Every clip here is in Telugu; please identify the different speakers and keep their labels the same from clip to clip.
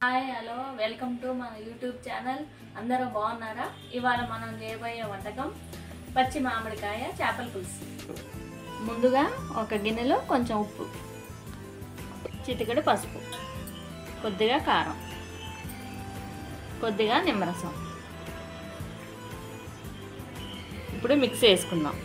Speaker 1: హాయ్ హలో వెల్కమ్ టు మన యూట్యూబ్ ఛానల్. అందరూ బాగున్నారా? ఇవాళ మనం చేయబోయే వంటకం పచ్చి మామిడికాయ చేపల పులుసు. ముందుగా ఒక గిన్నెలో కొంచెం ఉప్పు, చిటికెడు పసుపు, కొద్దిగా కారం, కొద్దిగా నిమ్మరసం. ఇప్పుడు మిక్స్ చేసుకుందాం.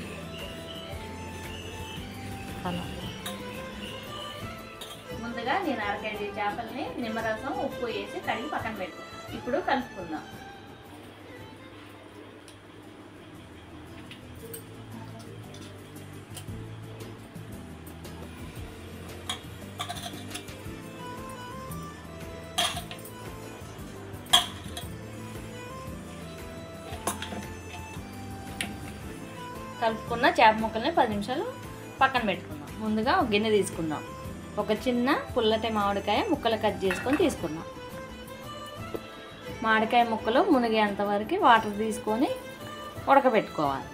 Speaker 1: ముందుగా నేను 1/2 కేజీ చేపల్ని నిమ్మరసం ఉప్పు వేసి కడిగి పక్కన పెట్టు. ఇప్పుడు కలుపుకుందాం. కలుపుకున్న చేప ముక్కల్ని 10 నిమిషాలు పక్కన పెట్టుకుందాం. ముందుగా ఒక గిన్నె తీసుకుందాం. ఒక చిన్న పుల్లటి మామిడికాయ ముక్కలు కట్ చేసుకొని తీసుకుందాం. మామిడికాయ ముక్కలు మునిగేంత వరకు వాటర్ తీసుకొని ఉడకబెట్టుకోవాలి.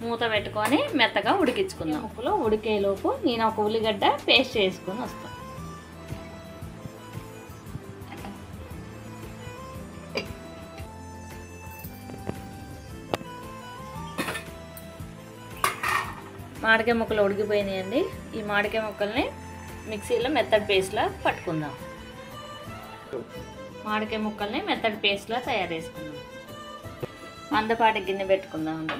Speaker 1: మూత పెట్టుకొని మెత్తగా ఉడికించుకుందాం. ముక్కలు ఉడికేలోపు నేను ఒక ఉల్లిగడ్డ పేస్ట్ చేసుకొని వస్తాను. మామిడికాయ ముక్కలు ఉడికిపోయినాయండి. ఈ మామిడికాయ ముక్కల్ని మిక్సీలో మెత్తడి పేస్ట్లా పట్టుకుందాం. మామిడికాయ ముక్కల్ని మెత్తడి పేస్ట్లా తయారు చేసుకుందాం. మందపాటి గిన్నె పెట్టుకుందామండి.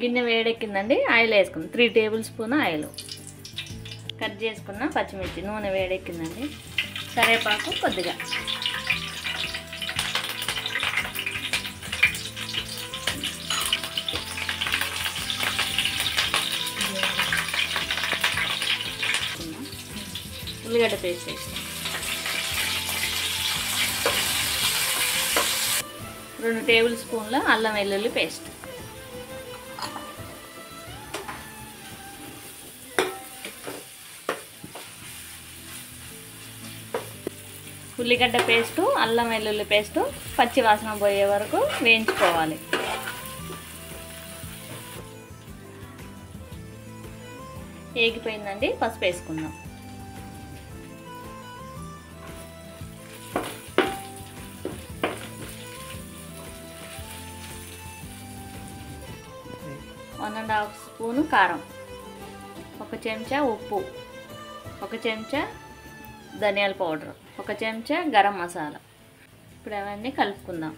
Speaker 1: గిన్నె వేడెక్కిందండి. ఆయిల్ వేసుకుందాం. 3 టేబుల్ స్పూన్ ఆయిల్, కట్ చేసుకున్న పచ్చిమిర్చి, నూనె వేడెక్కిందండి. కరివేపాకు కొద్దిగా, ఉల్లిగడ్డ పేస్ట్ వేస్తాం. 2 టేబుల్ స్పూన్ల అల్లం వెల్లుల్లి పేస్ట్, ఉల్లిగడ్డ పేస్టు అల్లం వెల్లుల్లి పేస్టు పచ్చి వాసన పోయే వరకు వేయించుకోవాలి. ఏగిపోయిందండి. పసుపు వేసుకుందాం. వన్ అండ్ హాఫ్ స్పూను కారం, 1 చెంచా ఉప్పు, 1 చెంచా ధనియాల పౌడర్, 1 చెంచా గరం మసాలా. ఇప్పుడు అవన్నీ కలుపుకుందాం.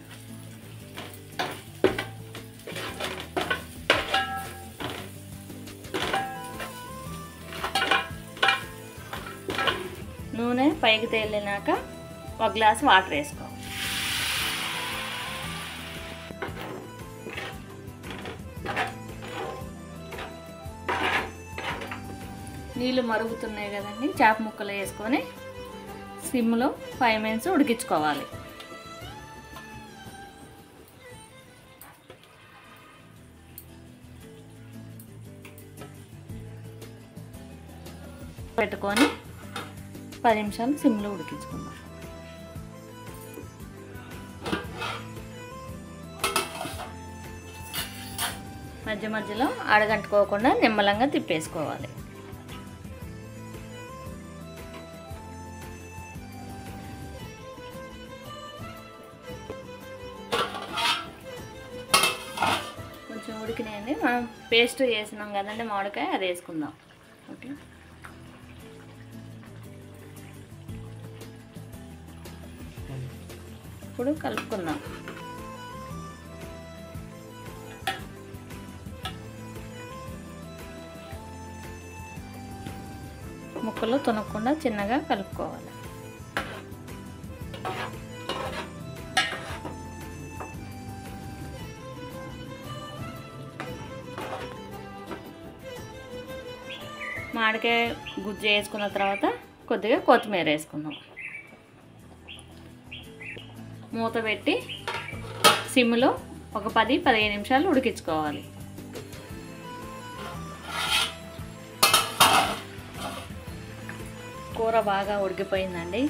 Speaker 1: నూనె పైకి తేలినాక 1 గ్లాస్ వాటర్ వేసుకో. నీళ్ళు మరుగుతున్నాయి కదండి. చేప ముక్కలు వేసుకొని సిమ్లో 5 మినిట్స్ ఉడికించుకోవాలి. పెట్టుకొని 10 నిమిషాలు సిమ్లో ఉడికించుకుందాం. మధ్య మధ్యలో అడగంటుకోకుండా నిమ్మలంగా తిప్పేసుకోవాలి. కొంచెం ఉడికినాయండి. మనం పేస్ట్ చేసినాం కదండి మామిడికాయ, అది వేసుకుందాం. ఓకే, ఇప్పుడు కలుపుకుందాం. ముక్కలు తునకుండా చిన్నగా కలుపుకోవాలి. మామిడికాయ గుజ్జు వేసుకున్న తర్వాత కొద్దిగా కొత్తిమీర వేసుకుందాం. మూత పెట్టి సిమ్లో ఒక 10-15 నిమిషాలు ఉడికించుకోవాలి. కూర బాగా ఉడికిపోయిందండి.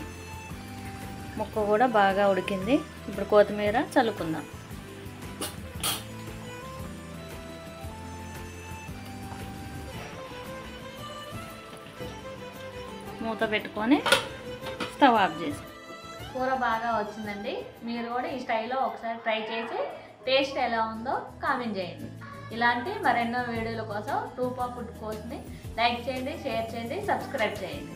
Speaker 1: ముక్క కూడా బాగా ఉడికింది. ఇప్పుడు కొత్తిమీర చల్లుకుందాం. మూత పెట్టుకొని స్టవ్ ఆఫ్ చేసి. కూర బాగా వచ్చిందండి. మీరు కూడా ఈ స్టైల్లో ఒకసారి ట్రై చేసి టేస్ట్ ఎలా ఉందో కామెంట్ చేయండి. ఇలాంటి మరెన్నో వీడియోల కోసం రూపా ఫుడ్ కోర్స్ని లైక్ చేయండి, షేర్ చేయండి, సబ్స్క్రైబ్ చేయండి.